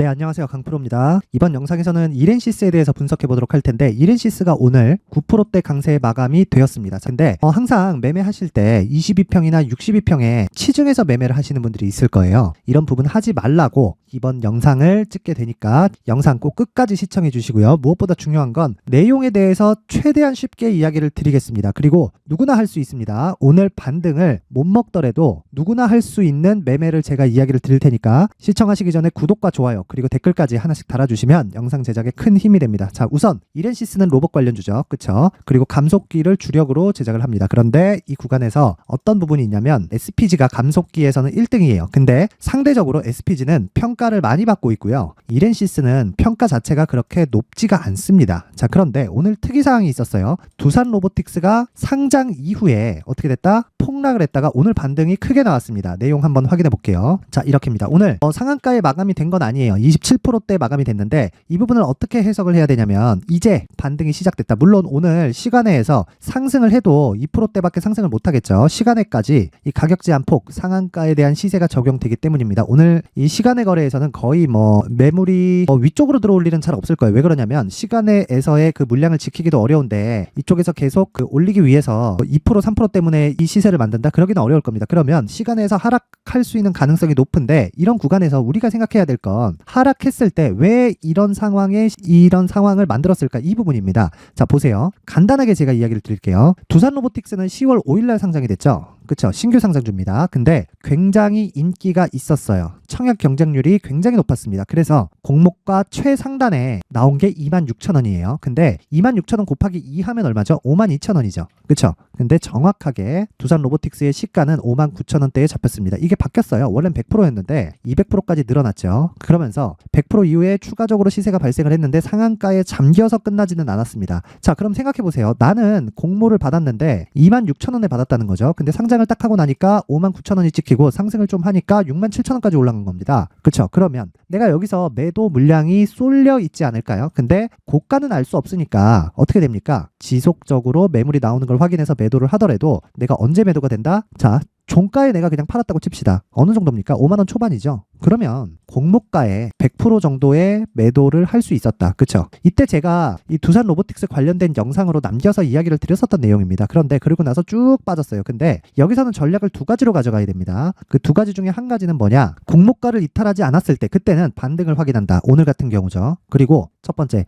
네, 안녕하세요. 강프로입니다. 이번 영상에서는 이렌시스에 대해서 분석해 보도록 할 텐데, 이렌시스가 오늘 9%대 강세 마감이 되었습니다. 근데 항상 매매하실 때 22평이나 62평에 치중해서 매매를 하시는 분들이 있을 거예요. 이런 부분 하지 말라고 이번 영상을 찍게 되니까 영상 꼭 끝까지 시청해 주시고요. 무엇보다 중요한 건 내용에 대해서 최대한 쉽게 이야기를 드리겠습니다. 그리고 누구나 할 수 있습니다. 오늘 반등을 못 먹더라도 누구나 할 수 있는 매매를 제가 이야기를 드릴 테니까 시청하시기 전에 구독과 좋아요 그리고 댓글까지 하나씩 달아주시면 영상 제작에 큰 힘이 됩니다. 자, 우선 이렌시스는 로봇 관련주죠. 그쵸? 그리고 감속기를 주력으로 제작을 합니다. 그런데 이 구간에서 어떤 부분이 있냐면 SPG가 감속기에서는 1등이에요. 근데 상대적으로 SPG는 평가를 많이 받고 있고요. 이렌시스는 평가 자체가 그렇게 높지가 않습니다. 자, 그런데 오늘 특이사항이 있었어요. 두산 로보틱스가 상장 이후에 어떻게 됐다? 폭락을 했다가 오늘 반등이 크게 나왔습니다. 내용 한번 확인해 볼게요. 자, 이렇게입니다. 오늘 상한가에 마감이 된 건 아니에요. 27%대 마감이 됐는데 이 부분을 어떻게 해석을 해야 되냐면 이제 반등이 시작됐다. 물론 오늘 시간외에서 상승을 해도 2%대밖에 상승을 못하겠죠. 시간외까지 이 가격 제한폭 상한가에 대한 시세가 적용되기 때문입니다. 오늘 이 시간외 거래에서는 거의 매물이 위쪽으로 들어올 일은 잘 없을 거예요. 왜 그러냐면 시간외에서의 그 물량을 지키기도 어려운데 이쪽에서 계속 올리기 위해서 2% 3% 때문에 이 시세를 만든다? 그러기는 어려울 겁니다. 그러면 시간외에서 하락할 수 있는 가능성이 높은데 이런 구간에서 우리가 생각해야 될 건 하락했을 때 왜 이런 상황을 만들었을까? 이 부분입니다. 자, 보세요. 간단하게 제가 이야기를 드릴게요. 두산 로보틱스는 10월 5일날 상장이 됐죠. 그쵸? 신규 상장주입니다. 근데 굉장히 인기가 있었어요. 청약 경쟁률이 굉장히 높았습니다. 그래서 공모가 최상단에 나온 게 26,000원이에요. 근데 26,000원 곱하기 2 하면 얼마죠? 52,000원이죠. 그쵸? 근데 정확하게 두산 로보틱스의 시가는 59,000원대에 잡혔습니다. 이게 바뀌었어요. 원래는 100%였는데 200%까지 늘어났죠. 그러면서 100% 이후에 추가적으로 시세가 발생을 했는데 상한가에 잠겨서 끝나지는 않았습니다. 자, 그럼 생각해보세요. 나는 공모를 받았는데 26,000원에 받았다는 거죠. 근데 상장을 딱 하고 나니까 59,000원이 찍히고 상승을 좀 하니까 67,000원까지 올라간 겁니다. 그쵸? 그러면 내가 여기서 매도 물량이 쏠려 있지 않을까요? 근데 고가는 알 수 없으니까 어떻게 됩니까? 지속적으로 매물이 나오는 걸 확인해서 매도를 하더라도 내가 언제 매도가 된다? 자, 종가에 내가 그냥 팔았다고 칩시다. 어느 정도입니까? 5만원 초반이죠. 그러면 공모가에 100% 정도의 매도를 할 수 있었다. 그쵸? 이때 제가 이 두산 로보틱스 관련된 영상으로 남겨서 이야기를 드렸었던 내용입니다. 그런데 그러고 나서 쭉 빠졌어요. 근데 여기서는 전략을 두 가지로 가져가야 됩니다. 그 두 가지 중에 한 가지는 뭐냐? 공모가를 이탈하지 않았을 때 그때는 반등을 확인한다. 오늘 같은 경우죠. 그리고 첫 번째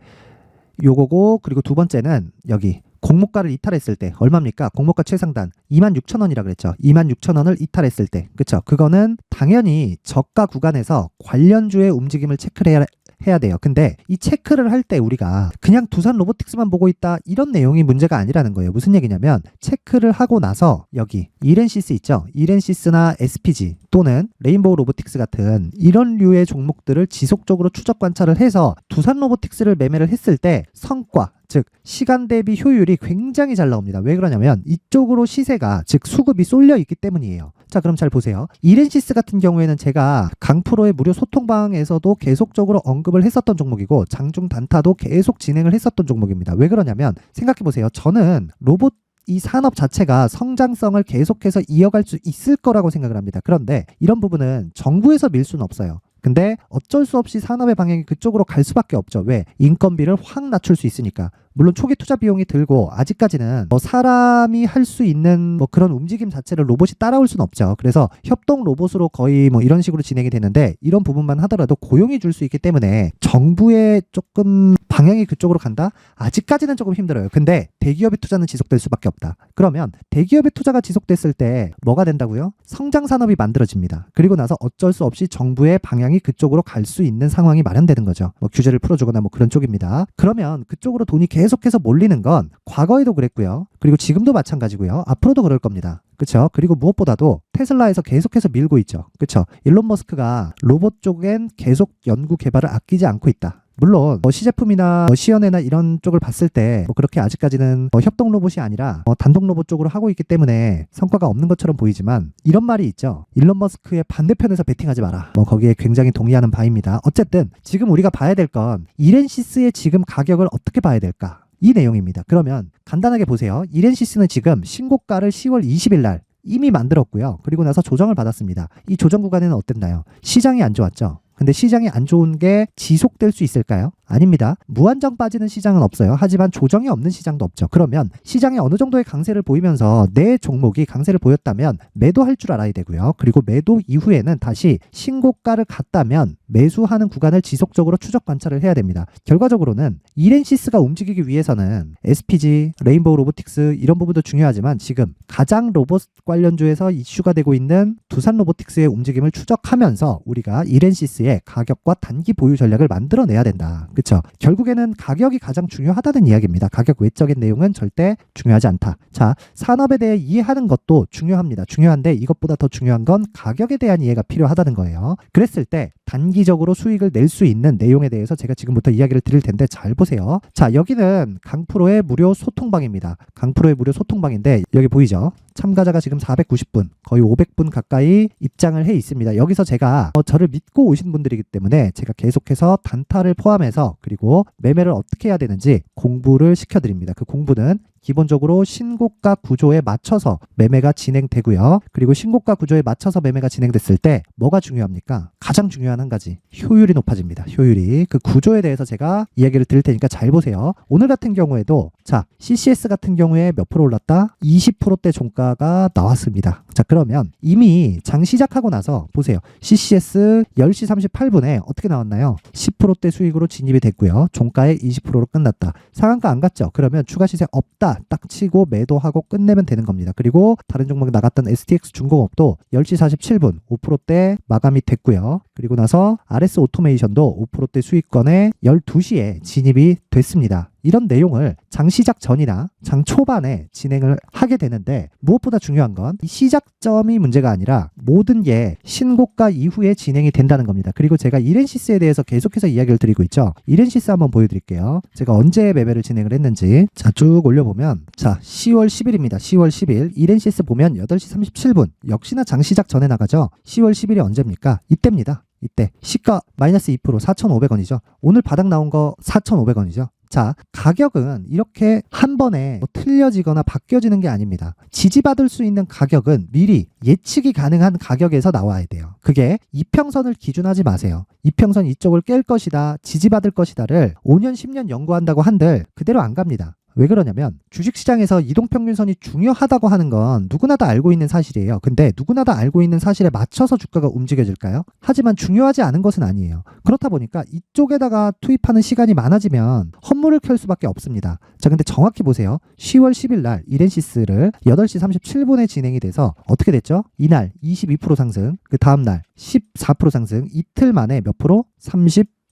요거고, 그리고 두 번째는 여기 공모가를 이탈했을 때 얼마입니까? 공모가 최상단 26,000원이라 그랬죠. 26,000원을 이탈했을 때. 그쵸? 그거는 당연히 저가 구간에서 관련주의 움직임을 체크를 해야 돼요. 근데 이 체크를 할 때 우리가 그냥 두산 로보틱스만 보고 있다 이런 내용이 문제가 아니라는 거예요. 무슨 얘기냐면 체크를 하고 나서 여기 이렌시스 있죠. 이렌시스나 SPG 또는 레인보우 로보틱스 같은 이런 류의 종목들을 지속적으로 추적 관찰을 해서 두산 로보틱스를 매매를 했을 때 성과 즉 시간 대비 효율이 굉장히 잘 나옵니다. 왜 그러냐면 이쪽으로 시세가 즉 수급이 쏠려 있기 때문이에요. 자, 그럼 잘 보세요. 이렌시스 같은 경우에는 제가 강프로의 무료 소통방에서도 계속적으로 언급을 했었던 종목이고 장중 단타도 계속 진행을 했었던 종목입니다. 왜 그러냐면 생각해보세요. 저는 로봇 이 산업 자체가 성장성을 계속해서 이어갈 수 있을 거라고 생각을 합니다. 그런데 이런 부분은 정부에서 밀 수는 없어요. 근데 어쩔 수 없이 산업의 방향이 그쪽으로 갈 수밖에 없죠. 왜? 인건비를 확 낮출 수 있으니까. 물론 초기 투자 비용이 들고 아직까지는 사람이 할 수 있는 그런 움직임 자체를 로봇이 따라올 수는 없죠. 그래서 협동 로봇으로 거의 이런 식으로 진행이 되는데 이런 부분만 하더라도 고용이 줄 수 있기 때문에 정부의 조금 방향이 그쪽으로 간다? 아직까지는 조금 힘들어요. 근데 대기업의 투자는 지속될 수밖에 없다. 그러면 대기업의 투자가 지속됐을 때 뭐가 된다고요? 성장 산업이 만들어집니다. 그리고 나서 어쩔 수 없이 정부의 방향이 그쪽으로 갈 수 있는 상황이 마련되는 거죠. 규제를 풀어주거나 그런 쪽입니다. 그러면 그쪽으로 돈이 계속해서 몰리는 건 과거에도 그랬고요. 그리고 지금도 마찬가지고요. 앞으로도 그럴 겁니다. 그쵸? 그리고 무엇보다도 테슬라에서 계속해서 밀고 있죠. 그쵸? 일론 머스크가 로봇 쪽엔 계속 연구 개발을 아끼지 않고 있다. 물론 시제품이나 시연회나 이런 쪽을 봤을 때 그렇게 아직까지는 협동 로봇이 아니라 단독 로봇 쪽으로 하고 있기 때문에 성과가 없는 것처럼 보이지만 이런 말이 있죠. 일론 머스크의 반대편에서 베팅하지 마라. 거기에 굉장히 동의하는 바입니다. 어쨌든 지금 우리가 봐야 될 건 이렌시스의 지금 가격을 어떻게 봐야 될까? 이 내용입니다. 그러면 간단하게 보세요. 이렌시스는 지금 신고가를 10월 20일 날 이미 만들었고요. 그리고 나서 조정을 받았습니다. 이 조정 구간에는 어땠나요? 시장이 안 좋았죠. 근데 시장이 안 좋은 게 지속될 수 있을까요? 아닙니다. 무한정 빠지는 시장은 없어요. 하지만 조정이 없는 시장도 없죠. 그러면 시장이 어느 정도의 강세를 보이면서 내 종목이 강세를 보였다면 매도할 줄 알아야 되고요. 그리고 매도 이후에는 다시 신고가를 갔다면 매수하는 구간을 지속적으로 추적 관찰을 해야 됩니다. 결과적으로는 이렌시스가 움직이기 위해서는 SPG, 레인보우 로보틱스 이런 부분도 중요하지만 지금 가장 로봇 관련주에서 이슈가 되고 있는 두산 로보틱스의 움직임을 추적하면서 우리가 이렌시스의 가격과 단기 보유 전략을 만들어내야 된다. 그렇죠? 결국에는 가격이 가장 중요하다는 이야기입니다. 가격 외적인 내용은 절대 중요하지 않다. 자, 산업에 대해 이해하는 것도 중요합니다. 중요한데 이것보다 더 중요한 건 가격에 대한 이해가 필요하다는 거예요. 그랬을 때 단기적으로 수익을 낼 수 있는 내용에 대해서 제가 지금부터 이야기를 드릴 텐데 잘 보세요. 자, 여기는 강프로의 무료 소통방입니다. 강프로의 무료 소통방인데 여기 보이죠? 참가자가 지금 490분, 거의 500분 가까이 입장을 해 있습니다. 여기서 제가 저를 믿고 오신 분들이기 때문에 제가 계속해서 단타를 포함해서 그리고 매매를 어떻게 해야 되는지 공부를 시켜드립니다. 그 공부는 기본적으로 신고가 구조에 맞춰서 매매가 진행되고요. 그리고 신고가 구조에 맞춰서 매매가 진행됐을 때 뭐가 중요합니까? 가장 중요한 한 가지, 효율이 높아집니다. 효율이. 그 구조에 대해서 제가 이야기를 드릴 테니까 잘 보세요. 오늘 같은 경우에도 자, CCS 같은 경우에 몇 프로 올랐다? 20%대 종가가 나왔습니다. 자, 그러면 이미 장 시작하고 나서 보세요. CCS 10시 38분에 어떻게 나왔나요? 10%대 수익으로 진입이 됐고요. 종가에 20%로 끝났다. 상한가 안 갔죠? 그러면 추가 시세 없다. 딱 치고 매도하고 끝내면 되는 겁니다. 그리고 다른 종목에 나갔던 STX 중공업도 10시 47분 5%대 마감이 됐고요. 그리고 나서 RS 오토메이션도 5%대 수익권에 12시에 진입이 됐습니다. 이런 내용을 장 시작 전이나 장 초반에 진행을 하게 되는데 무엇보다 중요한 건 이 시작점이 문제가 아니라 모든 게 신고가 이후에 진행이 된다는 겁니다. 그리고 제가 이렌시스에 대해서 계속해서 이야기를 드리고 있죠. 이렌시스 한번 보여드릴게요. 제가 언제 매매를 진행을 했는지 자, 쭉 올려보면 자, 10월 10일입니다. 10월 10일 이렌시스 보면 8시 37분 역시나 장 시작 전에 나가죠. 10월 10일이 언제입니까? 이때입니다. 이때 시가 마이너스 2% 4,500원이죠. 오늘 바닥 나온 거 4,500원이죠. 자, 가격은 이렇게 한 번에 틀려지거나 바뀌어지는 게 아닙니다. 지지받을 수 있는 가격은 미리 예측이 가능한 가격에서 나와야 돼요. 그게 이평선을 기준하지 마세요. 이평선 이쪽을 깰 것이다, 지지받을 것이다를 5년, 10년 연구한다고 한들 그대로 안 갑니다. 왜 그러냐면 주식시장에서 이동평균선이 중요하다고 하는 건 누구나 다 알고 있는 사실이에요. 근데 누구나 다 알고 있는 사실에 맞춰서 주가가 움직여질까요? 하지만 중요하지 않은 것은 아니에요. 그렇다 보니까 이쪽에다가 투입하는 시간이 많아지면 헛물을 켤 수밖에 없습니다. 자, 근데 정확히 보세요. 10월 10일 날 이렌시스를 8시 37분에 진행이 돼서 어떻게 됐죠? 이날 22% 상승, 그 다음날 14% 상승, 이틀 만에 몇 프로?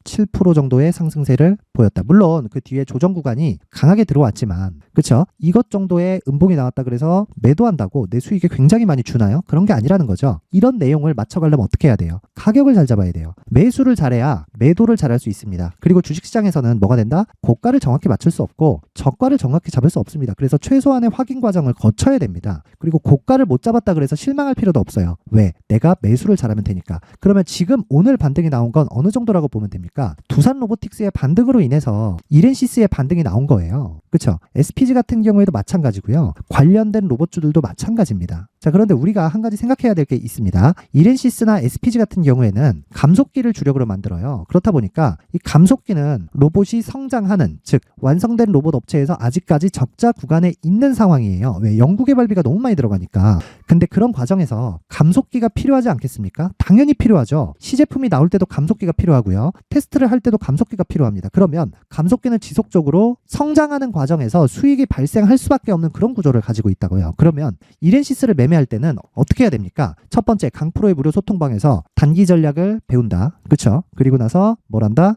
37% 정도의 상승세를 보였다. 물론 그 뒤에 조정 구간이 강하게 들어왔지만 그쵸? 이것 정도의 음봉이 나왔다 그래서 매도한다고 내 수익에 굉장히 많이 주나요? 그런 게 아니라는 거죠. 이런 내용을 맞춰가려면 어떻게 해야 돼요? 가격을 잘 잡아야 돼요. 매수를 잘해야 매도를 잘할 수 있습니다. 그리고 주식시장에서는 뭐가 된다? 고가를 정확히 맞출 수 없고 저가를 정확히 잡을 수 없습니다. 그래서 최소한의 확인 과정을 거쳐야 됩니다. 그리고 고가를 못 잡았다 그래서 실망할 필요도 없어요. 왜? 내가 매수를 잘하면 되니까. 그러면 지금 오늘 반등이 나온 건 어느 정도라고 보면 됩니까? 두산 로보틱스의 반등으로 인해서 이렌시스의 반등이 나온 거예요. 그렇죠? SPG 같은 경우에도 마찬가지고요. 관련된 로봇주들도 마찬가지입니다. 자, 그런데 우리가 한 가지 생각해야 될 게 있습니다. 이렌시스나 SPG 같은 경우에는 감속기를 주력으로 만들어요. 그렇다 보니까 이 감속기는 로봇이 성장하는, 즉 완성된 로봇 업체에서 아직까지 적자 구간에 있는 상황이에요. 왜? 연구개발비가 너무 많이 들어가니까. 근데 그런 과정에서 감속기가 필요하지 않겠습니까? 당연히 필요하죠. 시제품이 나올 때도 감속기가 필요하고요. 테스트를 할 때도 감속기가 필요합니다. 그러면 감속기는 지속적으로 성장하는 과정에서 수익이 발생할 수밖에 없는 그런 구조를 가지고 있다고요. 그러면 이렌시스를 매매할 때는 어떻게 해야 됩니까? 첫 번째, 강프로의 무료 소통방에서 단기 전략을 배운다. 그렇죠? 그리고 나서 뭘 한다?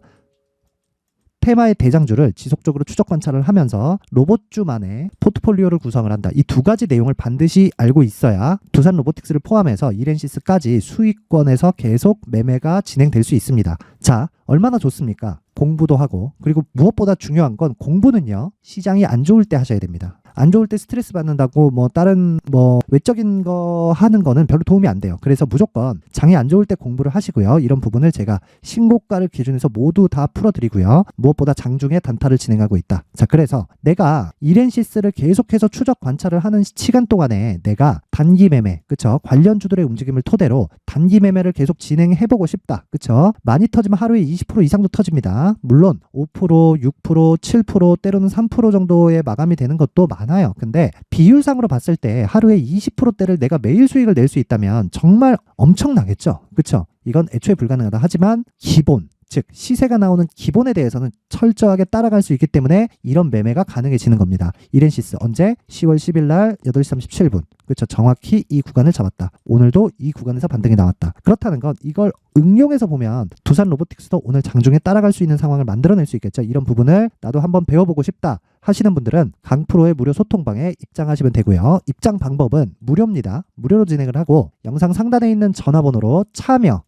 테마의 대장주를 지속적으로 추적 관찰을 하면서 로봇주만의 포트폴리오를 구성을 한다. 이 두 가지 내용을 반드시 알고 있어야 두산 로보틱스를 포함해서 이렌시스까지 수익권에서 계속 매매가 진행될 수 있습니다. 자, 얼마나 좋습니까? 공부도 하고, 그리고 무엇보다 중요한 건 공부는요, 시장이 안 좋을 때 하셔야 됩니다. 안 좋을 때 스트레스 받는다고 다른 외적인 거 하는 거는 별로 도움이 안 돼요. 그래서 무조건 장이 안 좋을 때 공부를 하시고요. 이런 부분을 제가 신고가를 기준해서 모두 다 풀어드리고요. 무엇보다 장중에 단타를 진행하고 있다. 자, 그래서 내가 이렌시스를 계속해서 추적 관찰을 하는 시간 동안에 내가 단기 매매, 그쵸? 관련주들의 움직임을 토대로 단기 매매를 계속 진행해보고 싶다, 그쵸? 많이 터지면 하루에 20% 이상도 터집니다. 물론 5%, 6%, 7%, 때로는 3% 정도의 마감이 되는 것도 많아요. 근데 비율상으로 봤을 때 하루에 20%대를 내가 매일 수익을 낼 수 있다면 정말 엄청나겠죠, 그쵸? 이건 애초에 불가능하다. 하지만 기본, 즉 시세가 나오는 기본에 대해서는 철저하게 따라갈 수 있기 때문에 이런 매매가 가능해지는 겁니다. 이렌시스 언제? 10월 10일 날 8시 37분. 그렇죠. 정확히 이 구간을 잡았다. 오늘도 이 구간에서 반등이 나왔다. 그렇다는 건 이걸 응용해서 보면 두산 로보틱스도 오늘 장중에 따라갈 수 있는 상황을 만들어낼 수 있겠죠. 이런 부분을 나도 한번 배워보고 싶다 하시는 분들은 강프로의 무료 소통방에 입장하시면 되고요. 입장 방법은 무료입니다. 무료로 진행을 하고 영상 상단에 있는 전화번호로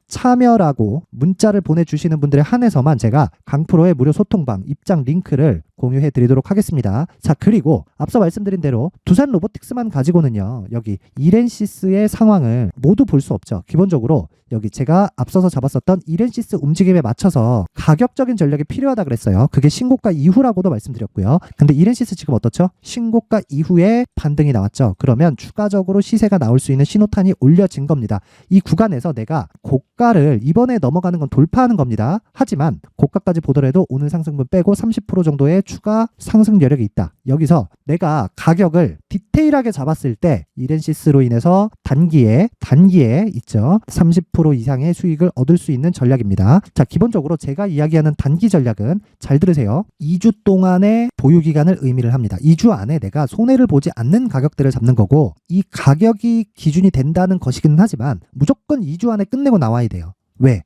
참여라고 문자를 보내주시는 분들에 한해서만 제가 강프로의 무료 소통방 입장 링크를 공유해 드리도록 하겠습니다. 자, 그리고 앞서 말씀드린 대로 두산 로보틱스만 가지고는요, 여기 이렌시스의 상황을 모두 볼 수 없죠. 기본적으로 여기 제가 앞서서 잡았었던 이렌시스 움직임에 맞춰서 가격적인 전략이 필요하다 그랬어요. 그게 신고가 이후라고도 말씀드렸고요. 근데 이렌시스 지금 어떻죠? 신고가 이후에 반등이 나왔죠. 그러면 추가적으로 시세가 나올 수 있는 신호탄이 올려진 겁니다. 이 구간에서 내가 고가를 이번에 넘어가는 건 돌파하는 겁니다. 하지만 고가까지 보더라도 오늘 상승분 빼고 30% 정도의 추가 상승 여력이 있다. 여기서 내가 가격을 디테일하게 잡았을 때 이렌시스로 인해서 단기에 있죠. 30% 이상의 수익을 얻을 수 있는 전략입니다. 자, 기본적으로 제가 이야기하는 단기 전략은 잘 들으세요. 2주 동안의 보유 기간을 의미를 합니다. 2주 안에 내가 손해를 보지 않는 가격대를 잡는 거고, 이 가격이 기준이 된다는 것이긴 하지만 무조건 2주 안에 끝내고 나와야 돼요. 왜?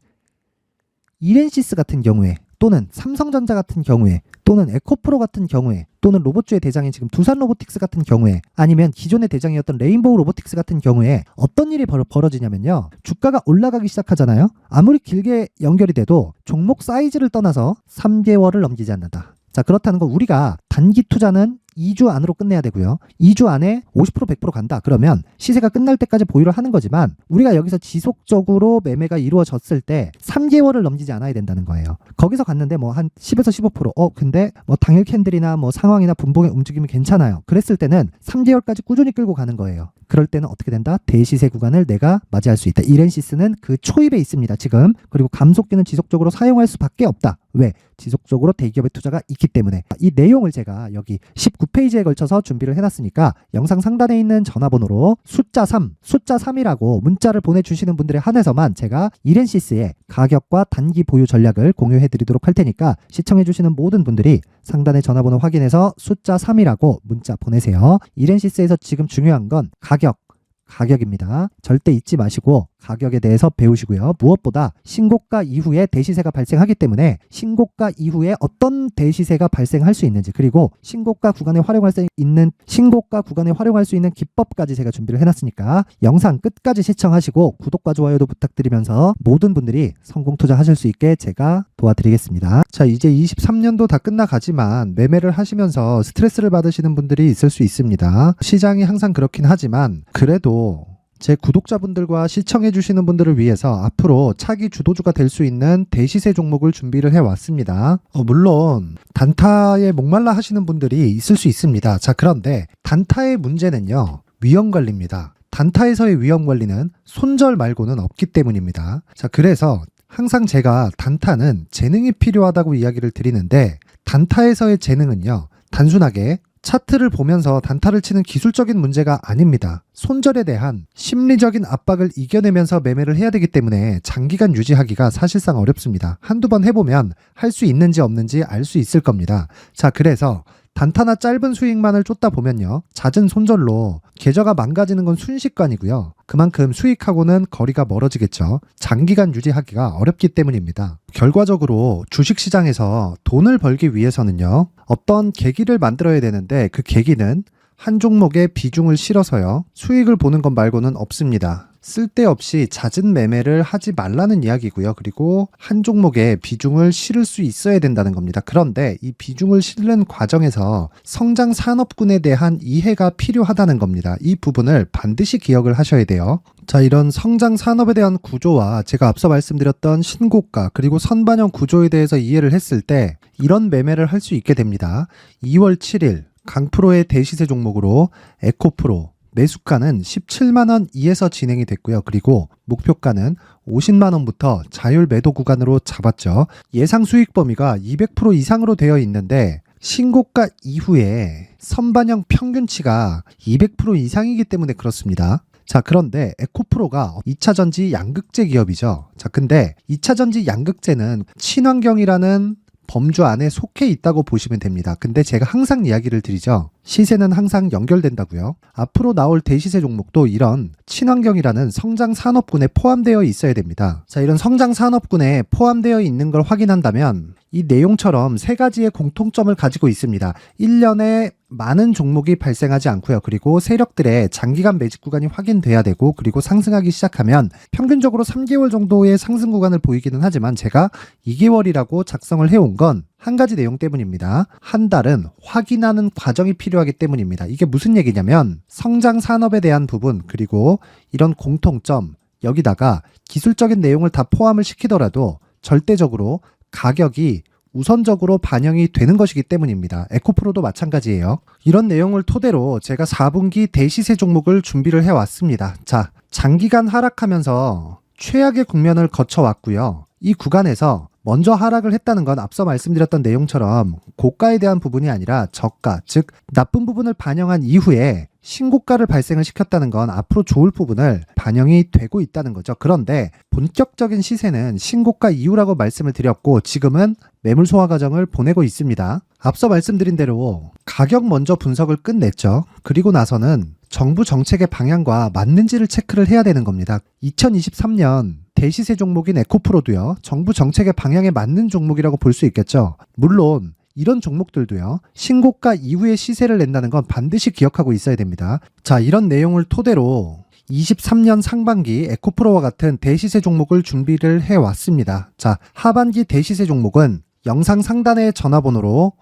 이렌시스 같은 경우에, 또는 삼성전자 같은 경우에, 또는 에코프로 같은 경우에, 또는 로봇주의 대장인 지금 두산 로보틱스 같은 경우에, 아니면 기존의 대장이었던 레인보우 로보틱스 같은 경우에 어떤 일이 벌어지냐면요, 주가가 올라가기 시작하잖아요. 아무리 길게 연결이 돼도 종목 사이즈를 떠나서 3개월을 넘기지 않는다. 자, 그렇다는 건 우리가 단기 투자는 2주 안으로 끝내야 되고요. 2주 안에 50% 100% 간다. 그러면 시세가 끝날 때까지 보유를 하는 거지만 우리가 여기서 지속적으로 매매가 이루어졌을 때 3개월을 넘기지 않아야 된다는 거예요. 거기서 갔는데 뭐 한 10에서 15% 근데 뭐 당일 캔들이나 뭐 상황이나 분봉의 움직임이 괜찮아요. 그랬을 때는 3개월까지 꾸준히 끌고 가는 거예요. 그럴 때는 어떻게 된다? 대시세 구간을 내가 맞이할 수 있다. 이렌시스는 그 초입에 있습니다, 지금. 그리고 감속기는 지속적으로 사용할 수밖에 없다. 왜? 지속적으로 대기업의 투자가 있기 때문에. 이 내용을 제가 여기 19페이지에 걸쳐서 준비를 해놨으니까 영상 상단에 있는 전화번호로 숫자 3이라고 문자를 보내주시는 분들에 한해서만 제가 이렌시스의 가격과 단기 보유 전략을 공유해드리도록 할 테니까 시청해주시는 모든 분들이 상단의 전화번호 확인해서 숫자 3이라고 문자 보내세요. 이렌시스에서 지금 중요한 건 가격입니다. 절대 잊지 마시고 가격에 대해서 배우시고요. 무엇보다 신고가 이후에 대시세가 발생하기 때문에 신고가 이후에 어떤 대시세가 발생할 수 있는지, 그리고 신고가 구간에 활용할 수 있는 기법까지 제가 준비를 해놨으니까 영상 끝까지 시청하시고 구독과 좋아요도 부탁드리면서 모든 분들이 성공 투자하실 수 있게 제가 도와드리겠습니다. 자, 이제 23년도 다 끝나가지만 매매를 하시면서 스트레스를 받으시는 분들이 있을 수 있습니다. 시장이 항상 그렇긴 하지만 그래도 제 구독자분들과 시청해주시는 분들을 위해서 앞으로 차기 주도주가 될 수 있는 대시세 종목을 준비를 해왔습니다. 물론 단타에 목말라 하시는 분들이 있을 수 있습니다. 자, 그런데 단타의 문제는요, 위험관리입니다. 단타에서의 위험관리는 손절 말고는 없기 때문입니다. 자, 그래서 항상 제가 단타는 재능이 필요하다고 이야기를 드리는데, 단타에서의 재능은요, 단순하게 차트를 보면서 단타를 치는 기술적인 문제가 아닙니다. 손절에 대한 심리적인 압박을 이겨내면서 매매를 해야 되기 때문에 장기간 유지하기가 사실상 어렵습니다. 한두 번 해보면 할 수 있는지 없는지 알 수 있을 겁니다. 자, 그래서 단타나 짧은 수익만을 쫓다 보면요, 잦은 손절로 계좌가 망가지는 건 순식간이고요. 그만큼 수익하고는 거리가 멀어지겠죠. 장기간 유지하기가 어렵기 때문입니다. 결과적으로 주식시장에서 돈을 벌기 위해서는요, 어떤 계기를 만들어야 되는데 그 계기는 한 종목에 비중을 실어서요, 수익을 보는 것 말고는 없습니다. 쓸데없이 잦은 매매를 하지 말라는 이야기고요. 그리고 한 종목에 비중을 실을 수 있어야 된다는 겁니다. 그런데 이 비중을 실는 과정에서 성장 산업군에 대한 이해가 필요하다는 겁니다. 이 부분을 반드시 기억을 하셔야 돼요. 자, 이런 성장 산업에 대한 구조와 제가 앞서 말씀드렸던 신고가 그리고 선반영 구조에 대해서 이해를 했을 때 이런 매매를 할 수 있게 됩니다. 2월 7일 강프로의 대시세 종목으로 에코프로, 매수가는 17만원 이에서 진행이 됐고요. 그리고 목표가는 50만원부터 자율 매도 구간으로 잡았죠. 예상 수익 범위가 200% 이상으로 되어 있는데 신고가 이후에 선반영 평균치가 200% 이상이기 때문에 그렇습니다. 자, 그런데 에코프로가 2차전지 양극재 기업이죠. 자, 근데 2차전지 양극재는 친환경이라는 범주 안에 속해 있다고 보시면 됩니다. 근데 제가 항상 이야기를 드리죠. 시세는 항상 연결된다고요. 앞으로 나올 대시세 종목도 이런 친환경이라는 성장 산업군에 포함되어 있어야 됩니다. 자, 이런 성장 산업군에 포함되어 있는 걸 확인한다면 이 내용처럼 세 가지의 공통점을 가지고 있습니다. 1년에 많은 종목이 발생하지 않고요. 그리고 세력들의 장기간 매집 구간이 확인돼야 되고, 그리고 상승하기 시작하면 평균적으로 3개월 정도의 상승 구간을 보이기는 하지만 제가 2개월이라고 작성을 해온 건 한 가지 내용 때문입니다. 한 달은 확인하는 과정이 필요하기 때문입니다. 이게 무슨 얘기냐면 성장 산업에 대한 부분, 그리고 이런 공통점, 여기다가 기술적인 내용을 다 포함을 시키더라도 절대적으로 가격이 우선적으로 반영이 되는 것이기 때문입니다. 에코프로도 마찬가지예요. 이런 내용을 토대로 제가 4분기 대시세 종목을 준비를 해왔습니다. 자, 장기간 하락하면서 최악의 국면을 거쳐왔고요. 이 구간에서 먼저 하락을 했다는 건 앞서 말씀드렸던 내용처럼 고가에 대한 부분이 아니라 저가, 즉 나쁜 부분을 반영한 이후에 신고가를 발생을 시켰다는 건 앞으로 좋을 부분을 반영이 되고 있다는 거죠. 그런데 본격적인 시세는 신고가 이후라고 말씀을 드렸고 지금은 매물 소화 과정을 보내고 있습니다. 앞서 말씀드린 대로 가격 먼저 분석을 끝냈죠. 그리고 나서는 정부 정책의 방향과 맞는지를 체크를 해야 되는 겁니다. 2023년 대시세 종목인 에코프로도요, 정부 정책의 방향에 맞는 종목이라고 볼 수 있겠죠. 물론 이런 종목들도요, 신고가 이후에 시세를 낸다는 건 반드시 기억하고 있어야 됩니다. 자, 이런 내용을 토대로 23년 상반기 에코프로와 같은 대시세 종목을 준비를 해왔습니다. 자, 하반기 대시세 종목은 영상 상단의 전화번호로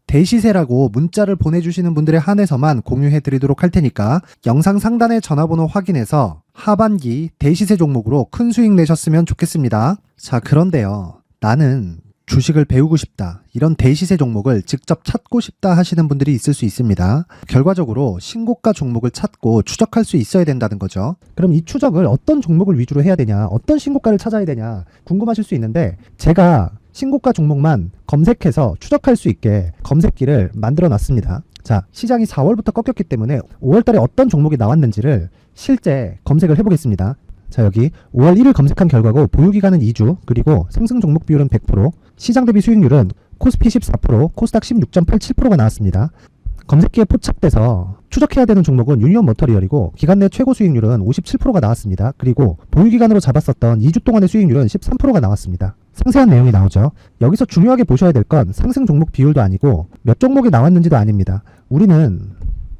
대시세라고 문자를 보내주시는 분들에 한해서만 공유해 드리도록 할 테니까 영상 상단의 전화번호 확인해서 하반기 대시세 종목으로 큰 수익 내셨으면 좋겠습니다. 자, 그런데요, 나는 주식을 배우고 싶다, 이런 대시세 종목을 직접 찾고 싶다 하시는 분들이 있을 수 있습니다. 결과적으로 신고가 종목을 찾고 추적할 수 있어야 된다는 거죠. 그럼 이 추적을 어떤 종목을 위주로 해야 되냐, 어떤 신고가를 찾아야 되냐 궁금하실 수 있는데, 제가 신고가 종목만 검색해서 추적할 수 있게 검색기를 만들어 놨습니다. 자, 시장이 4월부터 꺾였기 때문에 5월달에 어떤 종목이 나왔는지를 실제 검색을 해보겠습니다. 자, 여기 5월 1일 검색한 결과고 보유기간은 2주, 그리고 상승 종목 비율은 100%, 시장 대비 수익률은 코스피 14%, 코스닥 16.87%가 나왔습니다. 검색기에 포착돼서 추적해야 되는 종목은 유니온 머터리얼이고 기간 내 최고 수익률은 57%가 나왔습니다. 그리고 보유기간으로 잡았었던 2주 동안의 수익률은 13%가 나왔습니다. 상세한 내용이 나오죠. 여기서 중요하게 보셔야 될 건 상승 종목 비율도 아니고 몇 종목이 나왔는지도 아닙니다. 우리는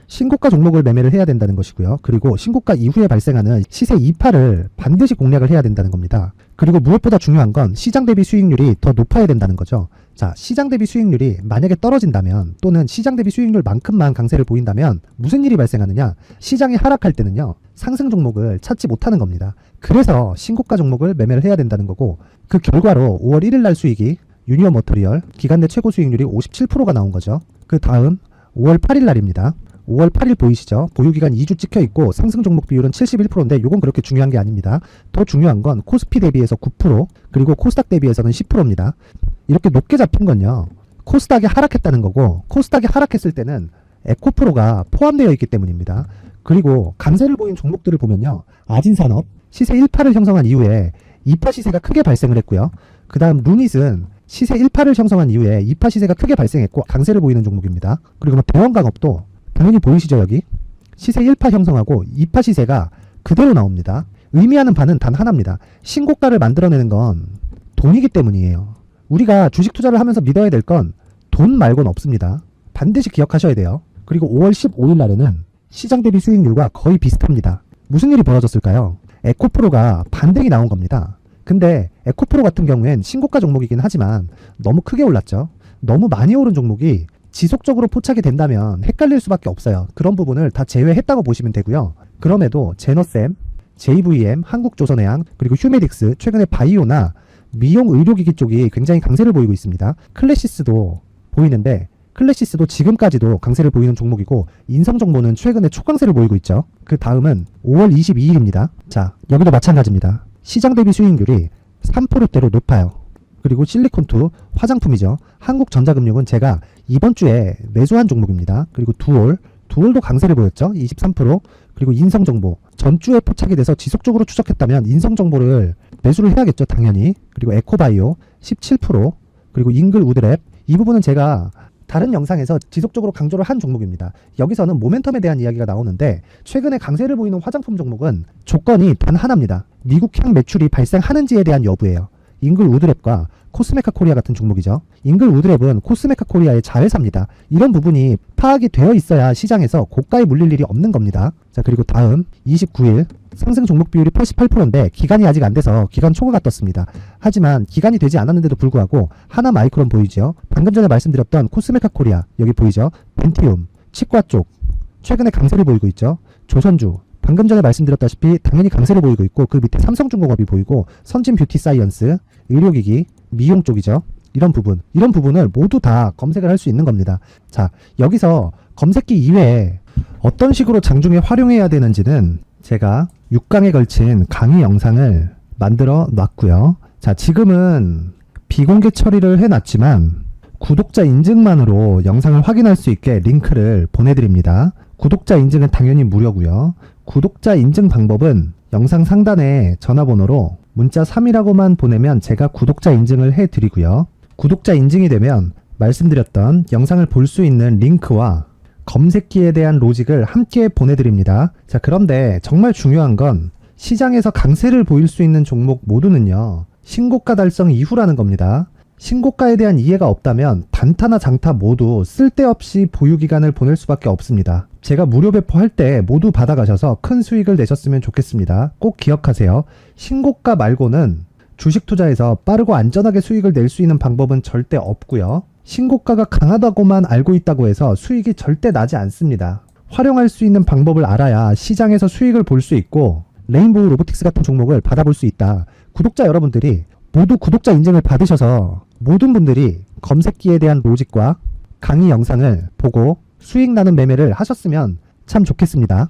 신고가 종목을 매매를 해야 된다는 것이고요. 그리고 신고가 이후에 발생하는 시세 이파를 반드시 공략을 해야 된다는 겁니다. 그리고 무엇보다 중요한 건 시장 대비 수익률이 더 높아야 된다는 거죠. 자, 시장 대비 수익률이 만약에 떨어진다면, 또는 시장 대비 수익률만큼만 강세를 보인다면 무슨 일이 발생하느냐? 시장이 하락할 때는요, 상승 종목을 찾지 못하는 겁니다. 그래서 신고가 종목을 매매를 해야 된다는 거고, 그 결과로 5월 1일 날 수익이 유니온 머터리얼 기간 내 최고 수익률이 57%가 나온 거죠. 그 다음 5월 8일 날입니다. 5월 8일 보이시죠? 보유기간 2주 찍혀 있고 상승 종목 비율은 71%인데 이건 그렇게 중요한 게 아닙니다. 더 중요한 건 코스피 대비해서 9%, 그리고 코스닥 대비해서는 10%입니다. 이렇게 높게 잡힌 건요, 코스닥이 하락했다는 거고, 코스닥이 하락했을 때는 에코프로가 포함되어 있기 때문입니다. 그리고 강세를 보인 종목들을 보면요, 아진산업 시세 1파를 형성한 이후에 2파 시세가 크게 발생을 했고요. 그 다음 루닛은 시세 1파를 형성한 이후에 2파 시세가 크게 발생했고 강세를 보이는 종목입니다. 그리고 대원강업도 당연히 보이시죠? 여기 시세 1파 형성하고 2파 시세가 그대로 나옵니다. 의미하는 바는 단 하나입니다. 신고가를 만들어내는 건 돈이기 때문이에요. 우리가 주식 투자를 하면서 믿어야 될 건 돈 말고는 없습니다. 반드시 기억하셔야 돼요. 그리고 5월 15일 날에는 시장 대비 수익률과 거의 비슷합니다. 무슨 일이 벌어졌을까요? 에코프로가 반등이 나온 겁니다. 근데 에코프로 같은 경우엔 신고가 종목이긴 하지만 너무 크게 올랐죠. 너무 많이 오른 종목이 지속적으로 포착이 된다면 헷갈릴 수밖에 없어요. 그런 부분을 다 제외했다고 보시면 되고요. 그럼에도 제너셈, JVM, 한국조선해양, 그리고 휴메딕스, 최근에 바이오나 미용 의료기기 쪽이 굉장히 강세를 보이고 있습니다. 클래시스도 보이는데 클래시스도 지금까지도 강세를 보이는 종목이고 인성정보는 최근에 초강세를 보이고 있죠. 그 다음은 5월 22일입니다. 자, 여기도 마찬가지입니다. 시장 대비 수익률이 3%대로 높아요. 그리고 실리콘2 화장품이죠. 한국전자금융은 제가 이번 주에 매수한 종목입니다. 그리고 두올도 강세를 보였죠. 23%. 그리고 인성정보 전주에 포착이 돼서 지속적으로 추적했다면 인성정보를 매수를 해야겠죠. 당연히. 그리고 에코바이오 17%. 그리고 잉글우드랩 이 부분은 제가 다른 영상에서 지속적으로 강조를 한 종목입니다. 여기서는 모멘텀에 대한 이야기가 나오는데 최근에 강세를 보이는 화장품 종목은 조건이 단 하나입니다. 미국향 매출이 발생하는지에 대한 여부예요. 잉글우드랩과 코스메카 코리아 같은 종목이죠. 잉글우드랩은 코스메카 코리아의 자회사입니다. 이런 부분이 파악이 되어 있어야 시장에서 고가에 물릴 일이 없는 겁니다. 자, 그리고 다음 29일 상승 종목 비율이 88%인데 기간이 아직 안 돼서 기간 초과가 떴습니다. 하지만 기간이 되지 않았는데도 불구하고 하나 마이크론 보이죠. 방금 전에 말씀드렸던 코스메카 코리아 여기 보이죠. 벤티움, 치과 쪽 최근에 강세를 보이고 있죠. 조선주 방금 전에 말씀드렸다시피 당연히 강세를 보이고 있고 그 밑에 삼성중공업이 보이고 선진 뷰티 사이언스, 의료기기, 미용 쪽이죠. 이런 부분을 모두 다 검색을 할 수 있는 겁니다. 자, 여기서 검색기 이외에 어떤 식으로 장중에 활용해야 되는지는 제가 6강에 걸친 강의 영상을 만들어 놨고요. 자, 지금은 비공개 처리를 해놨지만 구독자 인증만으로 영상을 확인할 수 있게 링크를 보내드립니다. 구독자 인증은 당연히 무료고요. 구독자 인증 방법은 영상 상단에 전화번호로 문자 3이라고만 보내면 제가 구독자 인증을 해드리고요. 구독자 인증이 되면 말씀드렸던 영상을 볼 수 있는 링크와 검색기에 대한 로직을 함께 보내드립니다. 자, 그런데 정말 중요한 건 시장에서 강세를 보일 수 있는 종목 모두는요. 신고가 달성 이후라는 겁니다. 신고가에 대한 이해가 없다면 단타나 장타 모두 쓸데없이 보유기간을 보낼 수밖에 없습니다. 제가 무료 배포할 때 모두 받아가셔서 큰 수익을 내셨으면 좋겠습니다. 꼭 기억하세요. 신고가 말고는 주식 투자에서 빠르고 안전하게 수익을 낼 수 있는 방법은 절대 없고요. 신고가가 강하다고만 알고 있다고 해서 수익이 절대 나지 않습니다. 활용할 수 있는 방법을 알아야 시장에서 수익을 볼 수 있고 레인보우 로보틱스 같은 종목을 받아볼 수 있다. 구독자 여러분들이 모두 구독자 인증을 받으셔서 모든 분들이 검색기에 대한 로직과 강의 영상을 보고 수익 나는 매매를 하셨으면 참 좋겠습니다.